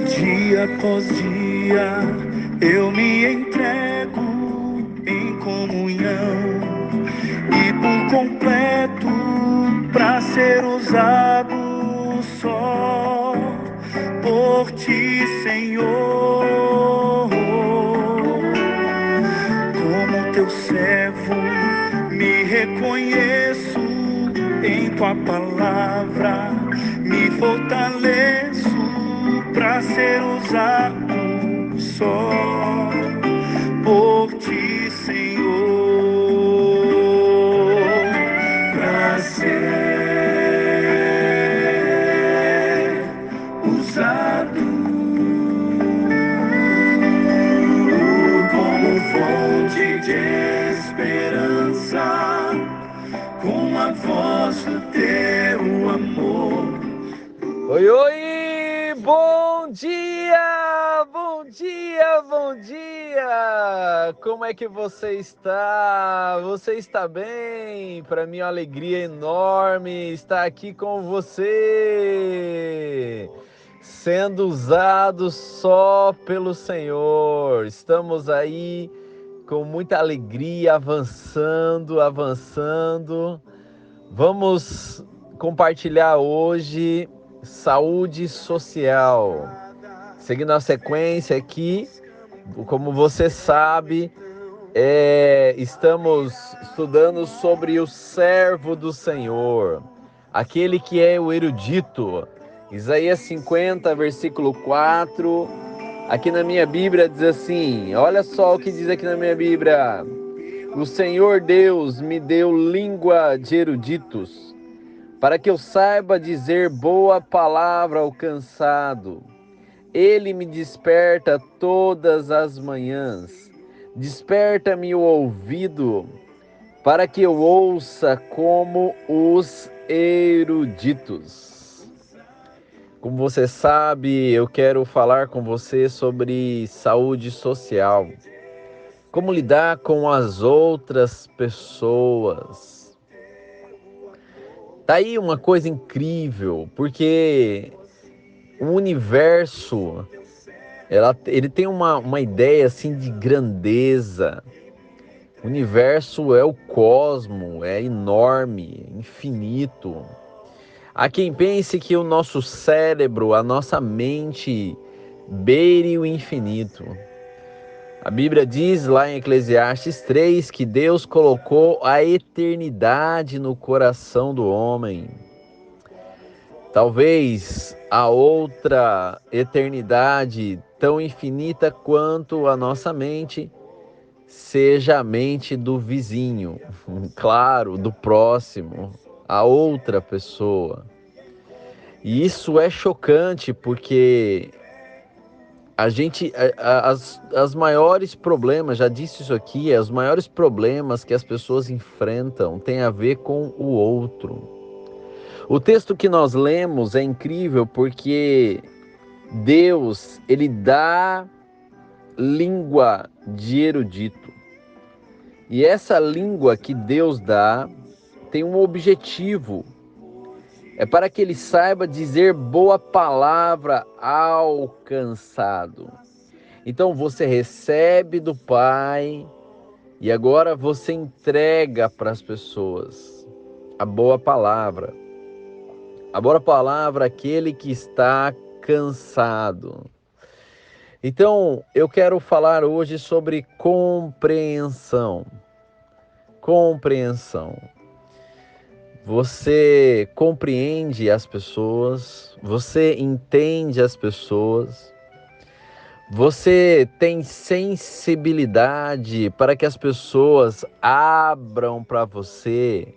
Dia após dia eu me entrego em comunhão e por completo para ser usado só por ti, Senhor. Como teu servo me reconheço em tua palavra, me fortaleço para ser usado só por ti, Senhor, para ser usado como fonte de esperança, com a voz do teu amor. Oi, oi! Bom dia! Bom dia! Bom dia! Como é que você está? Você está bem? Para mim é uma alegria enorme estar aqui com você, sendo usado só pelo Senhor. Estamos aí com muita alegria, avançando. Vamos compartilhar hoje saúde social. Seguindo a sequência aqui, como você sabe, estamos estudando sobre o servo do Senhor, aquele que é o erudito. Isaías 50, versículo 4. Aqui na minha Bíblia diz assim, olha só o que diz aqui na minha Bíblia: o Senhor Deus me deu língua de eruditos, para que eu saiba dizer boa palavra ao cansado. Ele me desperta todas as manhãs. Desperta-me o ouvido, para que eu ouça como os eruditos. Como você sabe, eu quero falar com você sobre saúde social. Como lidar com as outras pessoas. Tá aí uma coisa incrível, porque o universo, ele tem uma ideia assim de grandeza. O universo é o cosmo, é enorme, infinito. Há quem pense que o nosso cérebro, a nossa mente, beire o infinito. A Bíblia diz lá em Eclesiastes 3 que Deus colocou a eternidade no coração do homem. Talvez a outra eternidade tão infinita quanto a nossa mente seja a mente do vizinho, claro, do próximo, a outra pessoa. E isso é chocante porque as maiores problemas, já disse isso aqui, os maiores problemas que as pessoas enfrentam têm a ver com o outro. O texto que nós lemos é incrível porque Deus, ele dá língua de erudito. E essa língua que Deus dá tem um objetivo. É para que ele saiba dizer boa palavra ao cansado. Então você recebe do Pai e agora você entrega para as pessoas a boa palavra. A boa palavra àquele que está cansado. Então, eu quero falar hoje sobre compreensão. Compreensão. Você compreende as pessoas, você entende as pessoas, você tem sensibilidade para que as pessoas abram para você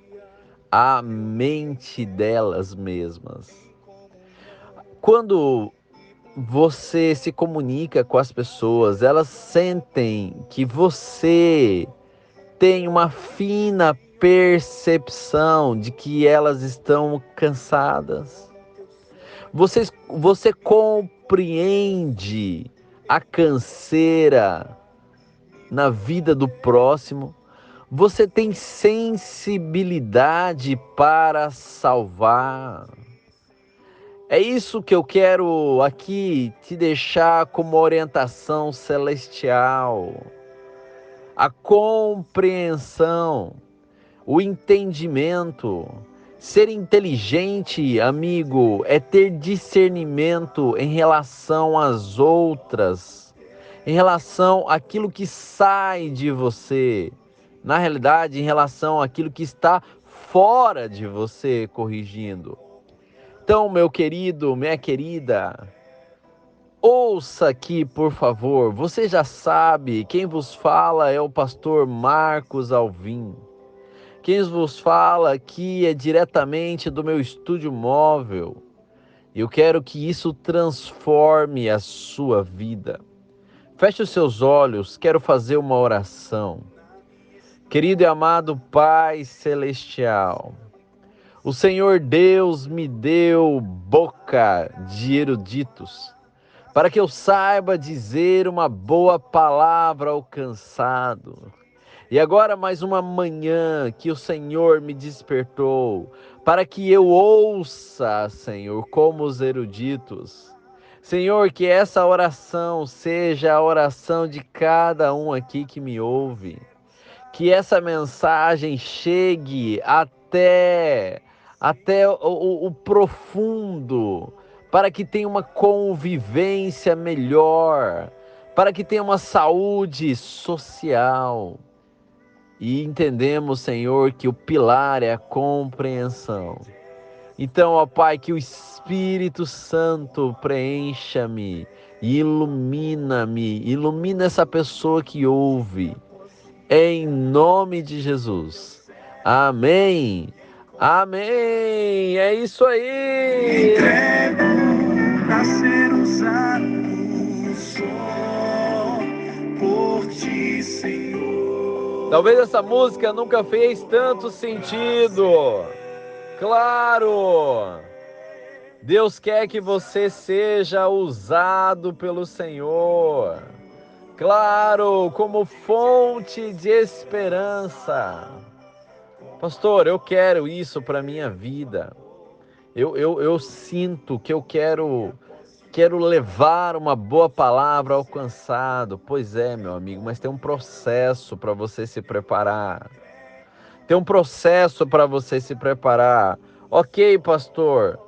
a mente delas mesmas. Quando você se comunica com as pessoas, elas sentem que você tem uma fina percepção de que elas estão cansadas. Você compreende a canseira na vida do próximo. Você tem sensibilidade para salvar. É isso que eu quero aqui te deixar como orientação celestial. A compreensão, o entendimento. Ser inteligente, amigo, é ter discernimento em relação às outras, em relação àquilo que sai de você. Na realidade, em relação àquilo que está fora de você, corrigindo. Então, meu querido, minha querida, ouça aqui, por favor. Você já sabe, quem vos fala é o pastor Marcos Alvim. Quem vos fala aqui é diretamente do meu estúdio móvel. Eu quero que isso transforme a sua vida. Feche os seus olhos, quero fazer uma oração. Querido e amado Pai Celestial, o Senhor Deus me deu boca de eruditos, para que eu saiba dizer uma boa palavra ao cansado. E agora mais uma manhã que o Senhor me despertou, para que eu ouça, Senhor, como os eruditos. Senhor, que essa oração seja a oração de cada um aqui que me ouve. Que essa mensagem chegue até o profundo, para que tenha uma convivência melhor, para que tenha uma saúde social. E entendemos, Senhor, que o pilar é a compreensão. Então, ó Pai, que o Espírito Santo preencha-me, ilumina-me, ilumina essa pessoa que ouve. Em nome de Jesus. Amém. Amém. É isso aí. Entrego pra ser usado só por ti, Senhor. Talvez essa música nunca fez tanto sentido. Claro. Deus quer que você seja usado pelo Senhor. Claro, como fonte de esperança. Pastor, eu quero isso para a minha vida. Eu sinto que eu quero levar uma boa palavra ao cansado. Pois é, meu amigo, mas tem um processo para você se preparar. Tem um processo para você se preparar. Ok, pastor,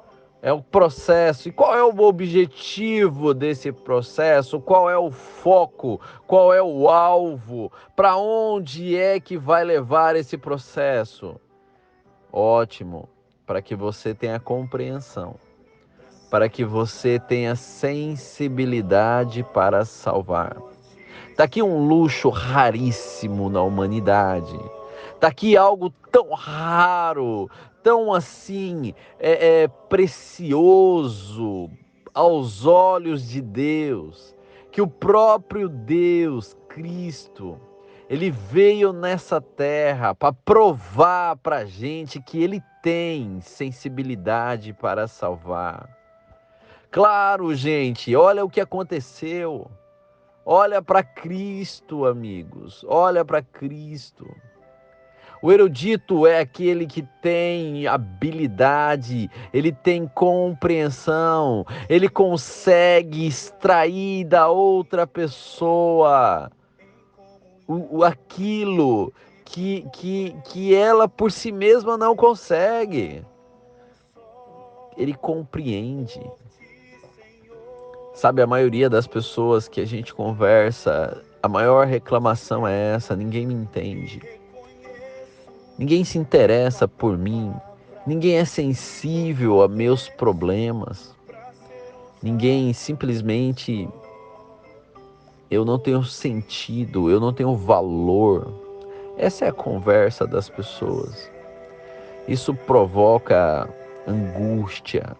é o processo. E qual é o objetivo desse processo? Qual é o foco? Qual é o alvo? Para onde é que vai levar esse processo? Ótimo, para que você tenha compreensão, para que você tenha sensibilidade para salvar. Está aqui um luxo raríssimo na humanidade. Está aqui algo tão raro, tão assim, precioso aos olhos de Deus, que o próprio Deus, Cristo, ele veio nessa terra para provar para a gente que ele tem sensibilidade para salvar. Claro, gente, olha o que aconteceu. Olha para Cristo, amigos, olha para Cristo. O erudito é aquele que tem habilidade, ele tem compreensão, ele consegue extrair da outra pessoa aquilo que ela por si mesma não consegue. Ele compreende. Sabe, a maioria das pessoas que a gente conversa, a maior reclamação é essa: ninguém me entende. Ninguém se interessa por mim. Ninguém é sensível a meus problemas. Ninguém simplesmente... Eu não tenho sentido, eu não tenho valor. Essa é a conversa das pessoas. Isso provoca angústia.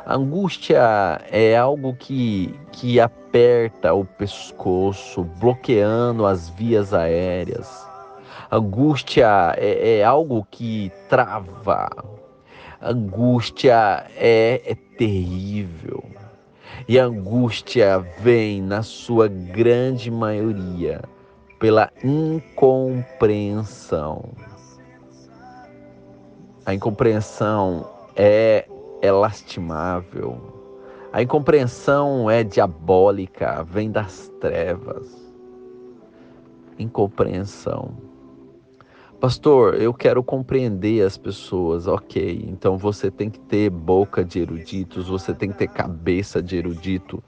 A angústia é algo que aperta o pescoço, bloqueando as vias aéreas. Angústia é algo que trava. Angústia é terrível. E a angústia vem, na sua grande maioria, pela incompreensão. A incompreensão é lastimável. A incompreensão é diabólica, vem das trevas. Incompreensão. Pastor, eu quero compreender as pessoas. Ok, então você tem que ter boca de eruditos, você tem que ter cabeça de erudito.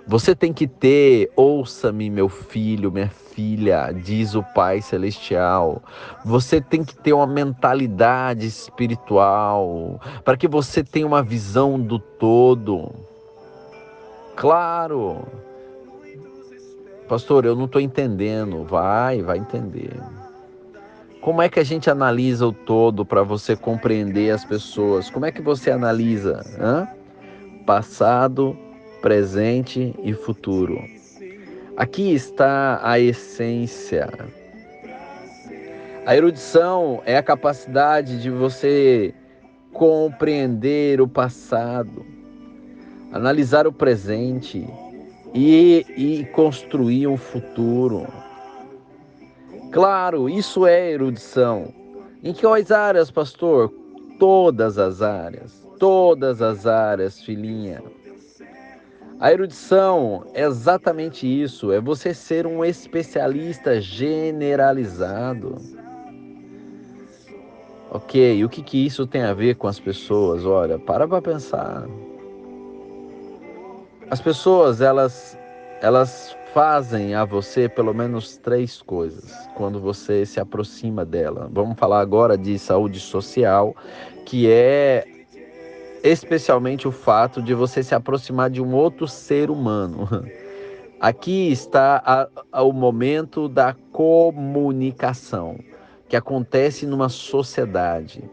Você tem que ter, ouça-me meu filho, minha filha, diz o Pai Celestial. Você tem que ter uma mentalidade espiritual, para que você tenha uma visão do todo. Claro. Pastor, eu não estou entendendo. Vai entender. Como é que a gente analisa o todo para você compreender as pessoas? Como é que você analisa? Passado, presente e futuro. Aqui está a essência. A erudição é a capacidade de você compreender o passado, analisar o presente e construir um futuro. Claro, isso é erudição. Em quais áreas, pastor? Todas as áreas, filhinha. A erudição é exatamente isso, é você ser um especialista generalizado. Ok, o que isso tem a ver com as pessoas? Olha, para pensar. As pessoas, elas fazem a você pelo menos 3 coisas quando você se aproxima dela. Vamos falar agora de saúde social, que é especialmente o fato de você se aproximar de um outro ser humano. Aqui está o momento da comunicação, que acontece numa sociedade,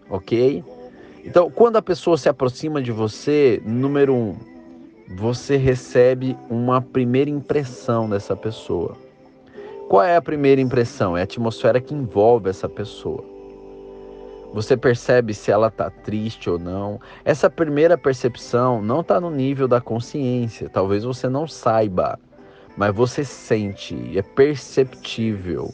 ok? Então, quando a pessoa se aproxima de você, número 1, você recebe uma primeira impressão dessa pessoa. Qual é a primeira impressão? É a atmosfera que envolve essa pessoa. Você percebe se ela está triste ou não. Essa primeira percepção não está no nível da consciência. Talvez você não saiba, mas você sente, é perceptível.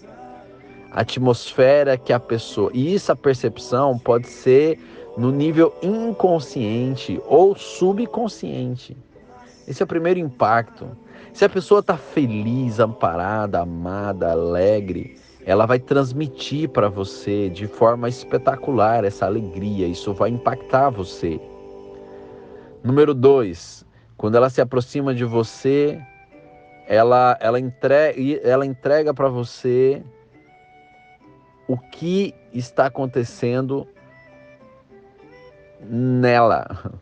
A atmosfera que a pessoa... E essa percepção pode ser no nível inconsciente ou subconsciente. Esse é o primeiro impacto. Se a pessoa está feliz, amparada, amada, alegre, ela vai transmitir para você de forma espetacular essa alegria. Isso vai impactar você. Número 2, quando ela se aproxima de você, ela entrega para você o que está acontecendo nela.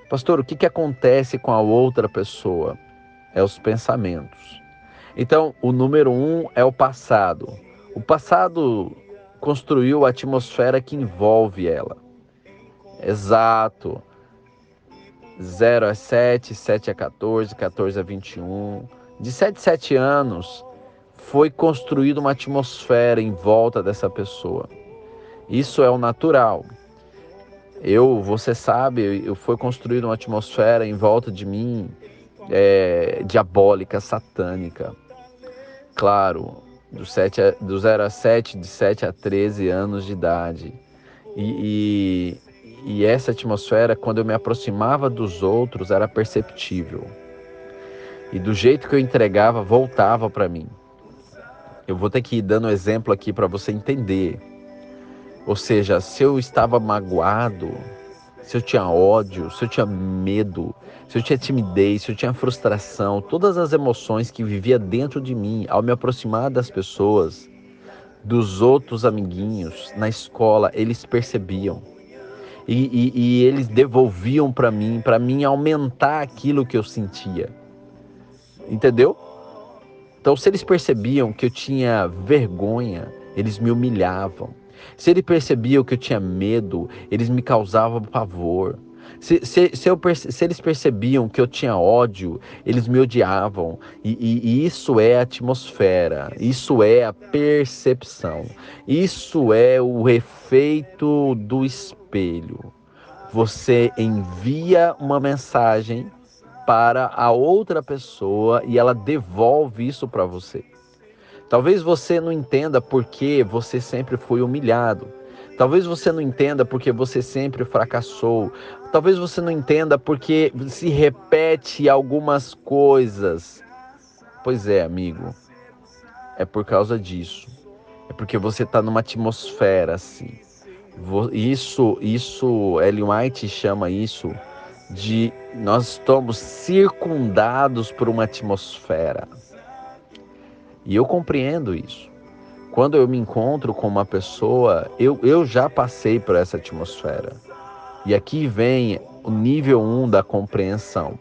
Pastor, o que acontece com a outra pessoa? É os pensamentos. Então, o número 1 é o passado. O passado construiu a atmosfera que envolve ela. Exato. 0 a 7, 7 a 14, 14 a 21. De 7 a 7 anos, foi construída uma atmosfera em volta dessa pessoa. Isso é o natural. Você sabe, foi construída uma atmosfera em volta de mim, diabólica, satânica. Claro, do 0 a 7, de 7 a 13 anos de idade. E essa atmosfera, quando eu me aproximava dos outros, era perceptível. E do jeito que eu entregava, voltava para mim. Eu vou ter que ir dando exemplo aqui para você entender. Ou seja, se eu estava magoado, se eu tinha ódio, se eu tinha medo, se eu tinha timidez, se eu tinha frustração, todas as emoções que vivia dentro de mim, ao me aproximar das pessoas, dos outros amiguinhos, na escola, eles percebiam. E eles devolviam para mim aumentar aquilo que eu sentia. Entendeu? Então, se eles percebiam que eu tinha vergonha, eles me humilhavam. Se eles percebiam que eu tinha medo, eles me causavam pavor. Se eles percebiam que eu tinha ódio, eles me odiavam. E isso é a atmosfera, isso é a percepção, isso é o efeito do espelho. Você envia uma mensagem para a outra pessoa e ela devolve isso para você. Talvez você não entenda porque você sempre foi humilhado. Talvez você não entenda porque você sempre fracassou. Talvez você não entenda porque se repete algumas coisas. Pois é, amigo, é por causa disso. É porque você está numa atmosfera assim. Ellen White chama isso de nós estamos circundados por uma atmosfera. E eu compreendo isso. Quando eu me encontro com uma pessoa, eu já passei por essa atmosfera. E aqui vem o nível 1 da compreensão.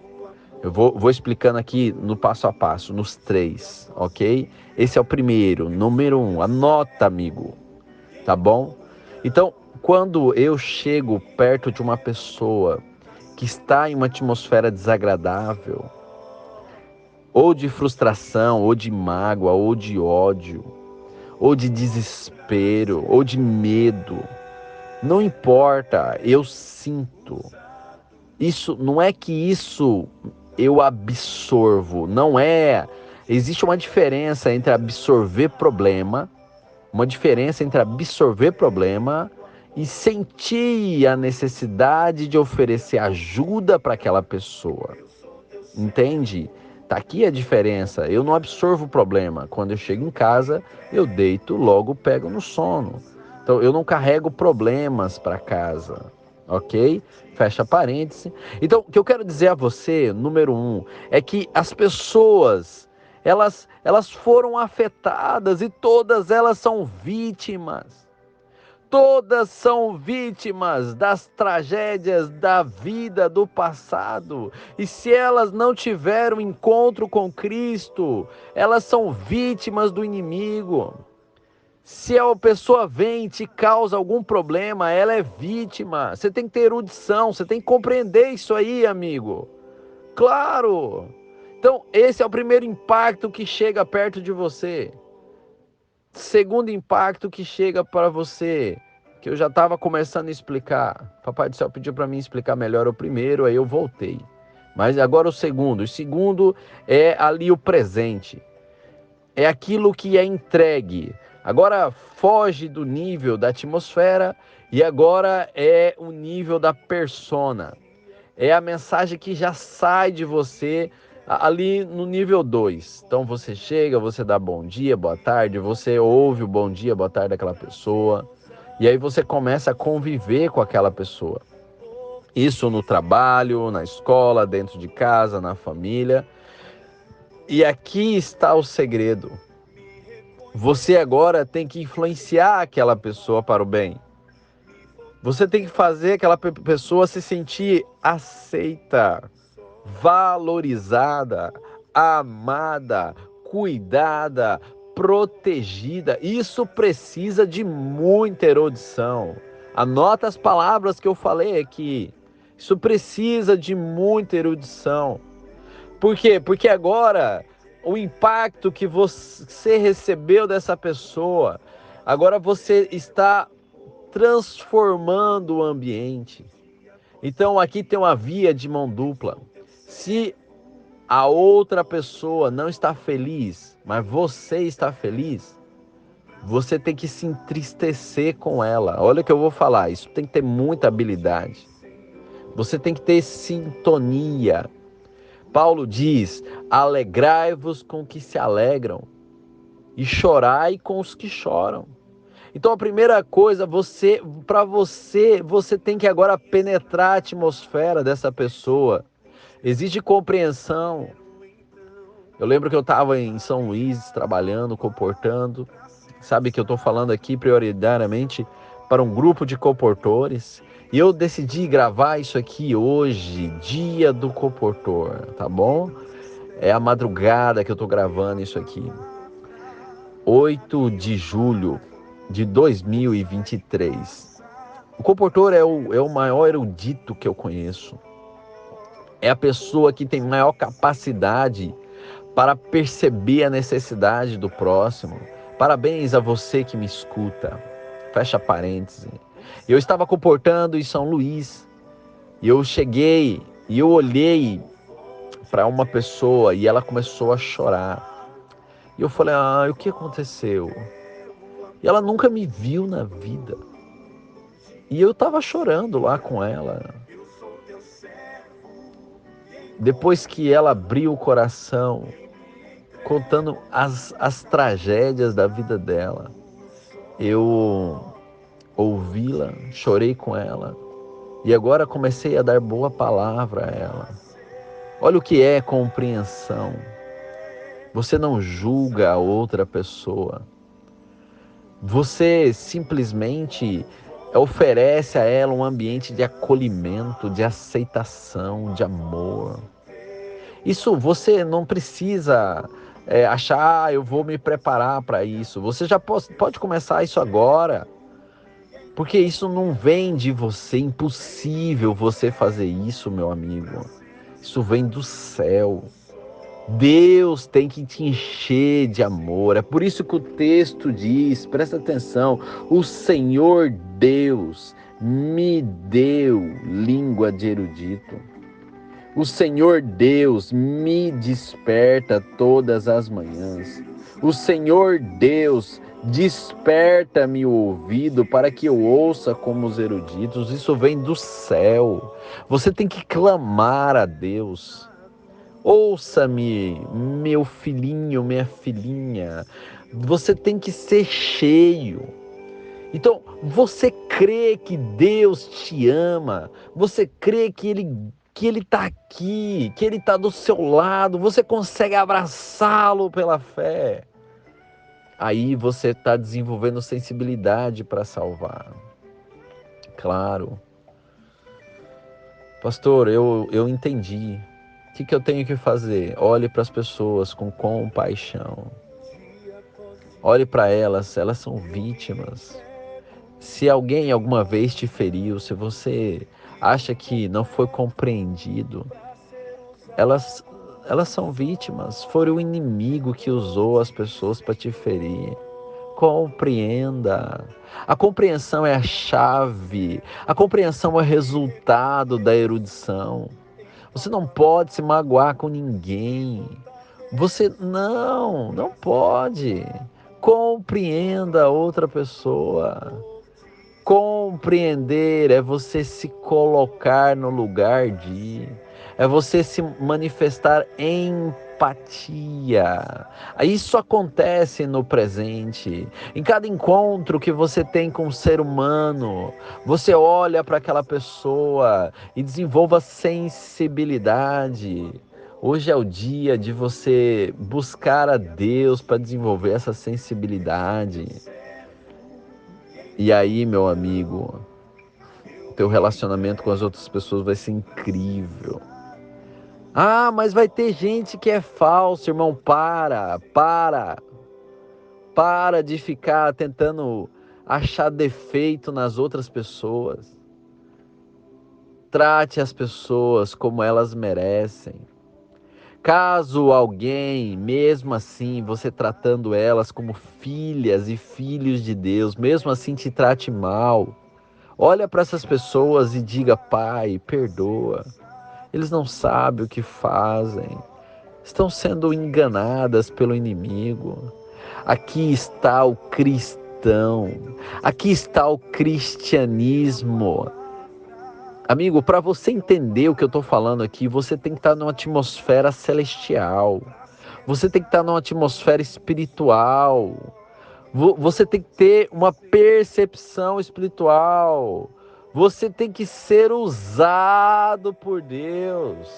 Eu vou explicando aqui no passo a passo, nos 3, ok? Esse é o primeiro, número 1. Anota, amigo, tá bom? Então, quando eu chego perto de uma pessoa que está em uma atmosfera desagradável, ou de frustração, ou de mágoa, ou de ódio, ou de desespero, ou de medo, não importa, eu sinto. Isso não é que isso eu absorvo, não é. Existe uma diferença entre absorver problema, e sentir a necessidade de oferecer ajuda para aquela pessoa. Entende? Tá aqui a diferença. Eu não absorvo o problema. Quando eu chego em casa, eu deito, logo pego no sono. Então, eu não carrego problemas para casa, ok? Fecha parêntese. Então, o que eu quero dizer a você, número 1, é que as pessoas, elas foram afetadas e todas elas são vítimas. Todas são vítimas das tragédias da vida, do passado. E se elas não tiveram encontro com Cristo, elas são vítimas do inimigo. Se a pessoa vem e te causa algum problema, ela é vítima. Você tem que ter erudição, você tem que compreender isso aí, amigo. Claro! Então, esse é o primeiro impacto que chega perto de você. Segundo impacto que chega para você, que eu já estava começando a explicar. Papai do Céu pediu para mim explicar melhor o primeiro, aí eu voltei. Mas agora o segundo. O segundo é ali o presente. É aquilo que é entregue. Agora foge do nível da atmosfera e agora é o nível da persona. É a mensagem que já sai de você ali no nível 2. Então você chega, você dá bom dia, boa tarde, você ouve o bom dia, boa tarde daquela pessoa. E aí você começa a conviver com aquela pessoa. Isso no trabalho, na escola, dentro de casa, na família. E aqui está o segredo. Você agora tem que influenciar aquela pessoa para o bem. Você tem que fazer aquela pessoa se sentir aceita, valorizada, amada, cuidada, protegida. Isso precisa de muita erudição. Anota as palavras que eu falei aqui. Isso precisa de muita erudição. Por quê? Porque agora o impacto que você recebeu dessa pessoa, agora você está transformando o ambiente. Então aqui tem uma via de mão dupla. Se a outra pessoa não está feliz, mas você está feliz, você tem que se entristecer com ela. Olha o que eu vou falar, isso tem que ter muita habilidade. Você tem que ter sintonia. Paulo diz: alegrai-vos com os que se alegram e chorai com os que choram. Então a primeira coisa, você tem que agora penetrar a atmosfera dessa pessoa. Existe compreensão. Eu lembro que eu estava em São Luís trabalhando, comportando. Sabe que eu estou falando aqui prioritariamente para um grupo de comportores. E eu decidi gravar isso aqui hoje, dia do comportor, tá bom? É a madrugada que eu estou gravando isso aqui. 8 de julho de 2023. O comportor é o maior erudito que eu conheço. É a pessoa que tem maior capacidade para perceber a necessidade do próximo. Parabéns a você que me escuta. Fecha parênteses. Eu estava comportando em São Luís. E eu cheguei e eu olhei para uma pessoa e ela começou a chorar. E eu falei, o que aconteceu? E ela nunca me viu na vida. E eu tava chorando lá com ela. Depois que ela abriu o coração, contando as tragédias da vida dela, eu ouvi-la, chorei com ela. E agora comecei a dar boa palavra a ela. Olha o que é compreensão. Você não julga a outra pessoa. Você simplesmente oferece a ela um ambiente de acolhimento, de aceitação, de amor. Isso você não precisa achar, eu vou me preparar para isso. Você já pode começar isso agora. Porque isso não vem de você, é impossível você fazer isso, meu amigo. Isso vem do céu. Deus tem que te encher de amor. É por isso que o texto diz, presta atenção, o Senhor Deus me deu língua de erudito. O Senhor Deus me desperta todas as manhãs. O Senhor Deus desperta-me o ouvido para que eu ouça como os eruditos. Isso vem do céu. Você tem que clamar a Deus. Ouça-me, meu filhinho, minha filhinha. Você tem que ser cheio. Então, você crê que Deus te ama? Você crê que Ele está aqui, que Ele está do seu lado? Você consegue abraçá-lo pela fé? Aí você está desenvolvendo sensibilidade para salvar. Claro. Pastor, eu entendi. O que eu tenho que fazer? Olhe para as pessoas com compaixão. Olhe para elas, elas são vítimas. Se alguém alguma vez te feriu, se você acha que não foi compreendido, elas são vítimas. Foi o inimigo que usou as pessoas para te ferir. Compreenda. A compreensão é a chave. A compreensão é o resultado da erudição. Você não pode se magoar com ninguém. Você não pode. Compreenda a outra pessoa. Compreender é você se colocar no lugar de, é você se manifestar empatia. Isso acontece no presente. Em cada encontro que você tem com um ser humano, você olha para aquela pessoa e desenvolva sensibilidade. Hoje é o dia de você buscar a Deus para desenvolver essa sensibilidade. E aí, meu amigo, teu relacionamento com as outras pessoas vai ser incrível. Mas vai ter gente que é falso, irmão. Para de ficar tentando achar defeito nas outras pessoas. Trate as pessoas como elas merecem. Caso alguém, mesmo assim, você tratando elas como filhas e filhos de Deus, mesmo assim te trate mal, olha para essas pessoas e diga: Pai, perdoa. Eles não sabem o que fazem. Estão sendo enganadas pelo inimigo. Aqui está o cristão. Aqui está o cristianismo. Amigo, para você entender o que eu estou falando aqui, você tem que estar numa atmosfera celestial. Você tem que estar numa atmosfera espiritual. Você tem que ter uma percepção espiritual. Você tem que ser usado por Deus.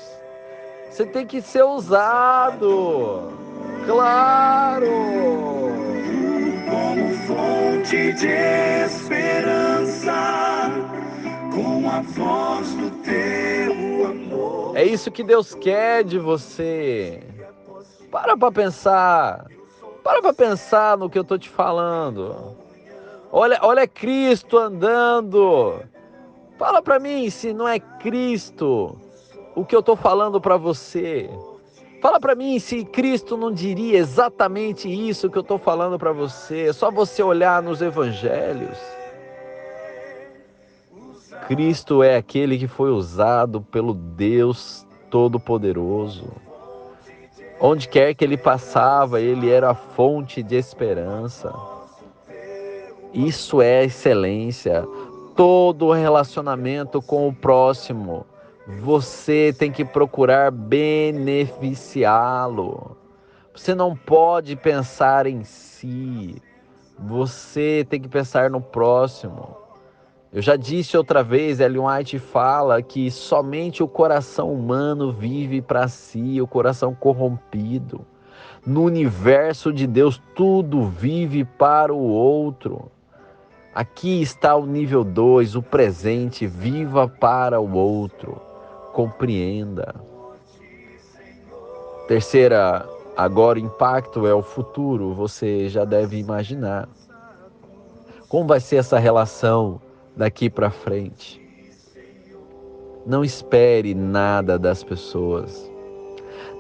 Você tem que ser usado. Claro! Como fonte de esperança, com a voz do teu amor. É isso que Deus quer de você. Para pensar. Para pensar no que eu estou te falando. Olha Cristo andando. Fala para mim se não é Cristo o que eu estou falando para você. Fala para mim se Cristo não diria exatamente isso que eu estou falando para você. É só você olhar nos evangelhos. Cristo é aquele que foi usado pelo Deus Todo-Poderoso. Onde quer que ele passava, ele era a fonte de esperança. Isso é excelência. Todo relacionamento com o próximo, você tem que procurar beneficiá-lo. Você não pode pensar em si. Você tem que pensar no próximo. Eu já disse outra vez, Ellen White fala que somente o coração humano vive para si, o coração corrompido. No universo de Deus, tudo vive para o outro. Aqui está o nível 2, o presente, viva para o outro. Compreenda. Terceira, agora o impacto é o futuro, você já deve imaginar. Como vai ser essa relação daqui para frente? Não espere nada das pessoas.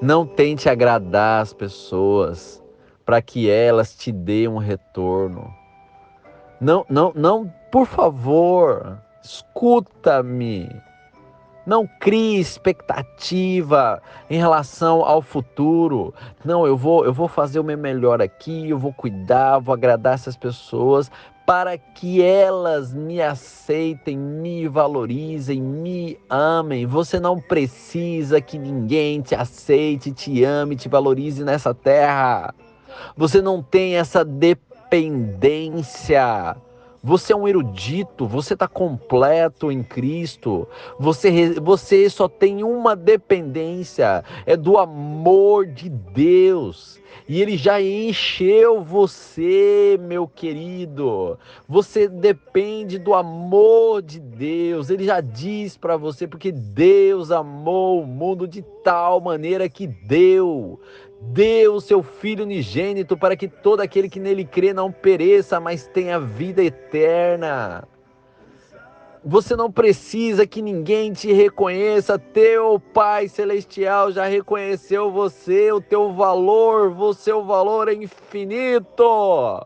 Não tente agradar as pessoas para que elas te dêem um retorno. Não, por favor, escuta-me. Não crie expectativa em relação ao futuro. Não, eu vou fazer o meu melhor aqui, eu vou cuidar, vou agradar essas pessoas para que elas me aceitem, me valorizem, me amem. Você não precisa que ninguém te aceite, te ame, te valorize nessa terra. Você não tem essa dependência. Você é um erudito, você está completo em Cristo, você só tem uma dependência, é do amor de Deus, e Ele já encheu você, meu querido, você depende do amor de Deus, Ele já diz para você, porque Deus amou o mundo de tal maneira que deu o seu Filho unigênito para que todo aquele que nele crê não pereça, mas tenha vida eterna. Você não precisa que ninguém te reconheça, teu Pai Celestial já reconheceu você, o teu valor é infinito.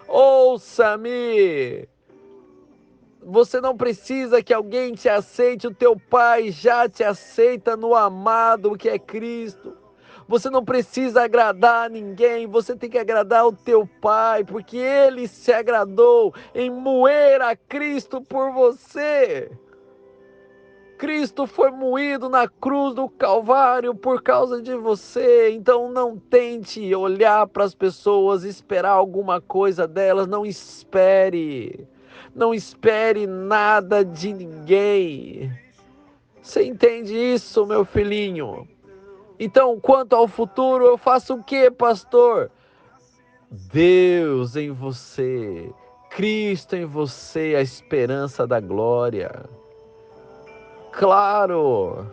Ouça-me! Você não precisa que alguém te aceite, o teu Pai já te aceita no amado que é Cristo. Você não precisa agradar a ninguém, você tem que agradar o teu Pai, porque Ele se agradou em moer a Cristo por você. Cristo foi moído na cruz do Calvário por causa de você, então não tente olhar para as pessoas, esperar alguma coisa delas, não espere nada de ninguém. Você entende isso, meu filhinho? Então, quanto ao futuro, eu faço o que, pastor? Deus em você, Cristo em você, a esperança da glória. Claro,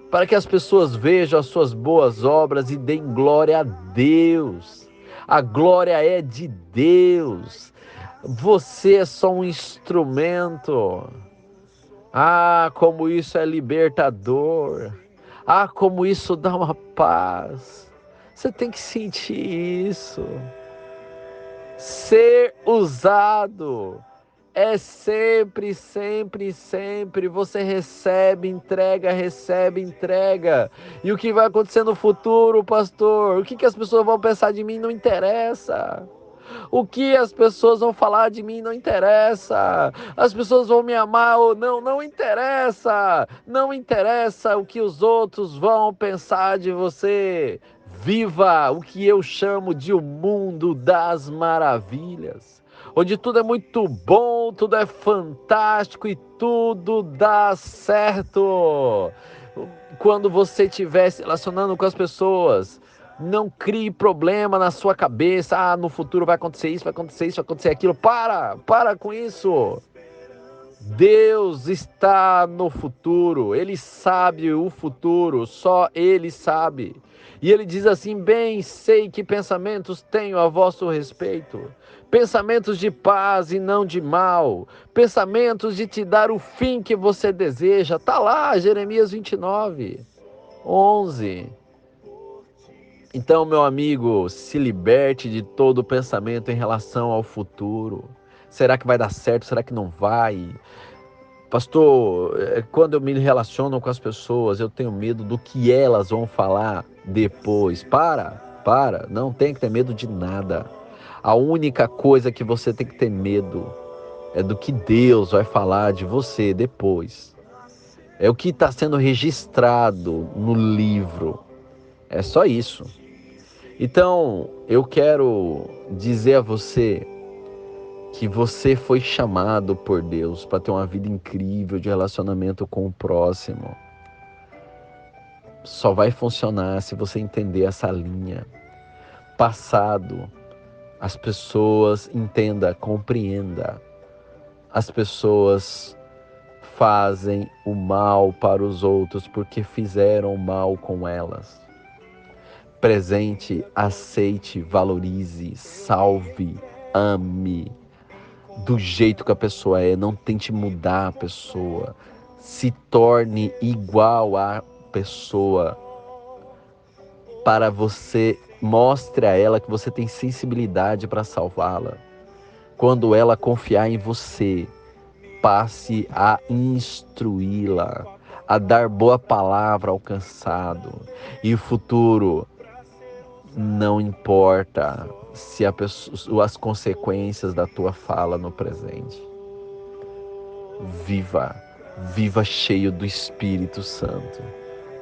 para que as pessoas vejam as suas boas obras e deem glória a Deus. A glória é de Deus. Você é só um instrumento. Ah, como isso é libertador. Ah, como isso dá uma paz. Você tem que sentir isso. Ser usado é sempre, sempre, sempre. Você recebe, entrega, recebe, entrega. E o que vai acontecer no futuro, pastor? O que as pessoas vão pensar de mim não interessa. O que as pessoas vão falar de mim não interessa. As pessoas vão me amar ou não, não interessa. Não interessa o que os outros vão pensar de você. Viva o que eu chamo de o mundo das maravilhas, onde tudo é muito bom, tudo é fantástico e tudo dá certo. Quando você estiver se relacionando com as pessoas, não crie problema na sua cabeça. Ah, no futuro vai acontecer isso, vai acontecer isso, vai acontecer aquilo. Para com isso. Deus está no futuro. Ele sabe o futuro, só Ele sabe. E Ele diz assim: bem sei que pensamentos tenho a vosso respeito. Pensamentos de paz e não de mal. Pensamentos de te dar o fim que você deseja. Está lá, Jeremias 29, 11. Então, meu amigo, se liberte de todo pensamento em relação ao futuro. Será que vai dar certo? Será que não vai? Pastor, quando eu me relaciono com as pessoas, eu tenho medo do que elas vão falar depois. Para, não tem que ter medo de nada. A única coisa que você tem que ter medo é do que Deus vai falar de você depois. É o que está sendo registrado no livro. É só isso. Então, eu quero dizer a você que você foi chamado por Deus para ter uma vida incrível de relacionamento com o próximo. Só vai funcionar se você entender essa linha. Passado, as pessoas entenda, compreenda. As pessoas fazem o mal para os outros porque fizeram mal com elas. Presente, aceite, valorize, salve, ame. Do jeito que a pessoa é, não tente mudar a pessoa. Se torne igual à pessoa para você, mostre a ela que você tem sensibilidade para salvá-la. Quando ela confiar em você, passe a instruí-la, a dar boa palavra ao cansado. E o futuro não importa se as consequências da tua fala no presente. Viva cheio do Espírito Santo.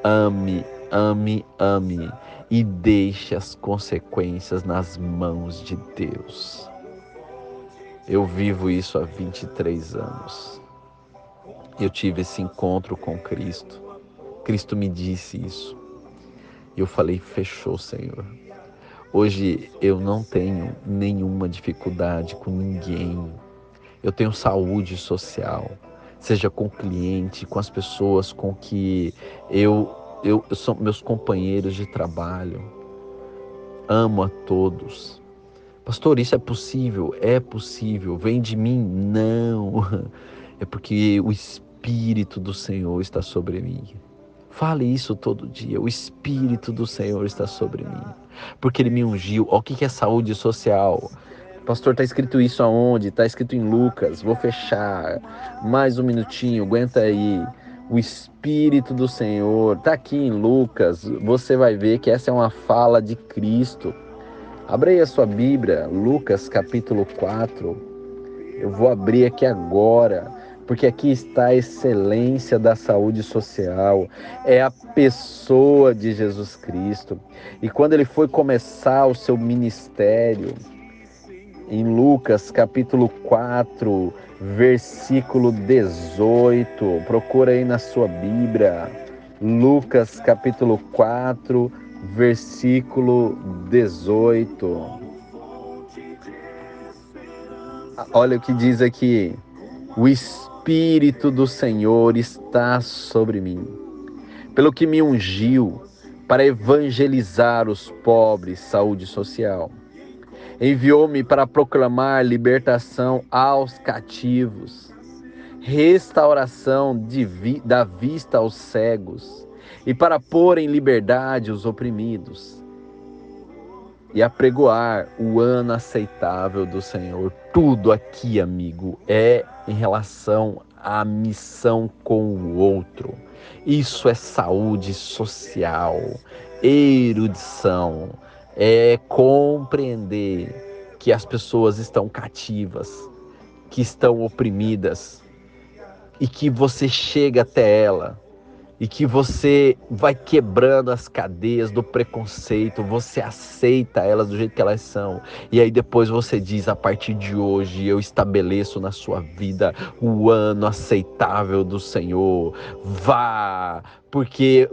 Ame, ame, ame e deixe as consequências nas mãos de Deus. Eu vivo isso há 23 anos. Eu tive esse encontro com Cristo. Cristo me disse isso. E eu falei, fechou, Senhor. Hoje eu não tenho nenhuma dificuldade com ninguém. Eu tenho saúde social, seja com o cliente, com as pessoas com que eu são meus companheiros de trabalho. Amo a todos. Pastor, isso é possível? É possível. Vem de mim? Não. É porque o Espírito do Senhor está sobre mim. Fale isso todo dia. O Espírito do Senhor está sobre mim. Porque Ele me ungiu. Olha o que é saúde social. Pastor, está escrito isso aonde? Está escrito em Lucas. Vou fechar. Mais um minutinho. Aguenta aí. O Espírito do Senhor está aqui em Lucas. Você vai ver que essa é uma fala de Cristo. Abre aí a sua Bíblia. Lucas capítulo 4. Eu vou abrir aqui agora, porque aqui está a excelência da saúde social, é a pessoa de Jesus Cristo. E quando ele foi começar o seu ministério, em Lucas capítulo 4, versículo 18, procura aí na sua Bíblia, Lucas capítulo 4, versículo 18. Olha o que diz aqui. O Espírito do Senhor está sobre mim, pelo que me ungiu para evangelizar os pobres, saúde social. Enviou-me para proclamar libertação aos cativos, restauração da vista aos cegos, e para pôr em liberdade os oprimidos, e apregoar o ano aceitável do Senhor. Tudo aqui, amigo, é em relação à missão com o outro. Isso é saúde social, erudição, é compreender que as pessoas estão cativas, que estão oprimidas, e que você chega até ela, e que você vai quebrando as cadeias do preconceito, você aceita elas do jeito que elas são, e aí depois você diz, a partir de hoje eu estabeleço na sua vida o ano aceitável do Senhor. Vá, porque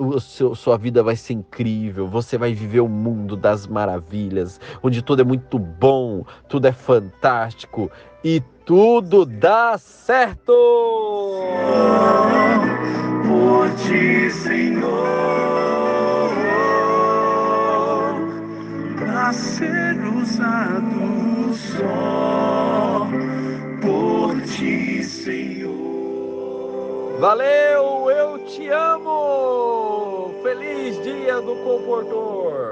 sua vida vai ser incrível, você vai viver o mundo das maravilhas, onde tudo é muito bom, tudo é fantástico e tudo dá certo! Por ti, Senhor, pra ser usado só por ti, Senhor. Valeu, eu te amo! Feliz dia do Comportor!